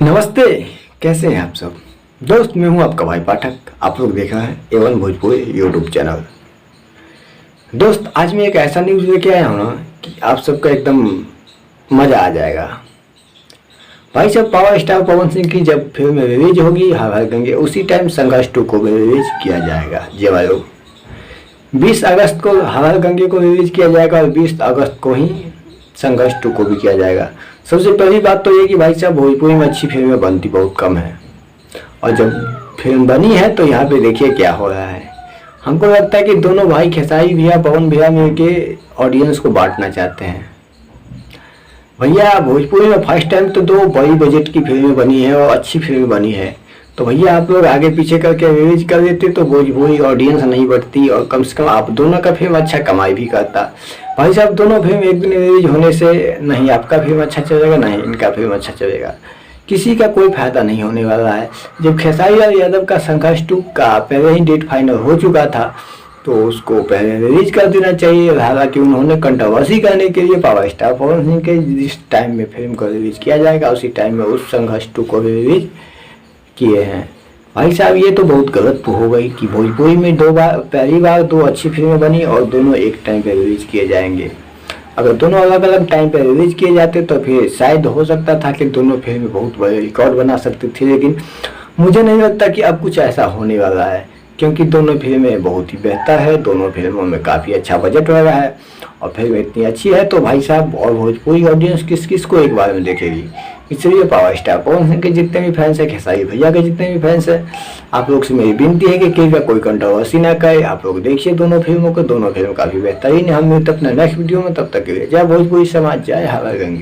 नमस्ते। कैसे हैं आप सब दोस्त। मैं हूं आपका भाई पाठक। आप लोग देखा है एवन भोजपुरी यूट्यूब चैनल। दोस्त आज मैं एक ऐसा न्यूज़ लेके आया हूं ना कि आप सबका एकदम मज़ा आ जाएगा। भाई साहब, पावर स्टार पवन सिंह की जब फिल्म रिलीज होगी हवा गंगे, उसी टाइम संघर्ष 2 को भी रिलीज किया जाएगा। जी भाई लोग, 20 अगस्त को हवा गंगे को रिलीज किया जाएगा और 20 अगस्त को ही संघर्ष 2 को भी किया जाएगा। सबसे पहली बात तो ये कि भाई साहब, भोजपुरी में अच्छी फिल्में बनती बहुत कम है, और जब फिल्म बनी है तो यहाँ पे देखिए क्या हो रहा है। हमको लगता है कि दोनों भाई खेसारी भैया पवन भैया मिलके ऑडियंस को बांटना चाहते हैं। भैया भोजपुरी में फर्स्ट टाइम तो 2 बड़ी बजट की फिल्में बनी है और अच्छी फिल्म बनी है, तो भैया आप लोग आगे पीछे करके रिलीज कर देते तो भोजपुरी ऑडियंस नहीं बढ़ती और कम से कम आप दोनों का फिल्म अच्छा कमाई भी करता। भाई साहब, दोनों फिल्म एक दिन रिलीज होने से नहीं आपका फिल्म अच्छा चलेगा नहीं इनका फिल्म अच्छा चलेगा, किसी का कोई फायदा नहीं होने वाला है। जब खेसारी लाल यादव का संघर्ष 2 का पहले ही डेट फाइनल हो चुका था तो उसको पहले रिलीज कर देना चाहिए। हालांकि उन्होंने कंट्रोवर्सी करने के लिए पावर स्टार पवन सिंह के जिस टाइम में फिल्म को रिलीज किया जाएगा उसी टाइम में उस संघर्ष 2 को रिलीज किए हैं। भाई साहब, ये तो बहुत गलत हो गई कि भोजपुरी में पहली बार 2 अच्छी फिल्में बनी और दोनों एक टाइम पे रिलीज किए जाएंगे। अगर दोनों अलग अलग टाइम पे रिलीज किए जाते तो फिर शायद हो सकता था कि दोनों फिल्में बहुत बड़े रिकॉर्ड बना सकती थी, लेकिन मुझे नहीं लगता कि अब कुछ ऐसा होने वाला है, क्योंकि दोनों फिल्में बहुत ही बेहतर है। दोनों फिल्मों में काफ़ी अच्छा बजट लगा है और फिल्म इतनी अच्छी है तो भाई साहब, और भोजपुरी ऑडियंस किस किस को एक बार में देखेगी। इसलिए पावर स्टार पवन सिंह के जितने भी फैंस हैं, खेसारी भैया के जितने भी फैंस हैं, आप लोग से मेरी विनती है कि कृपया कोई कंट्रोवर्सी ना करे। आप लोग देखिए दोनों फिल्मों को, दोनों फिल्म काफ़ी बेहतरीन है। हम मिलते अपने नेक्स्ट वीडियो में, तब तक के लिए जय भोजपुरी समाज, जय हवा गंगे।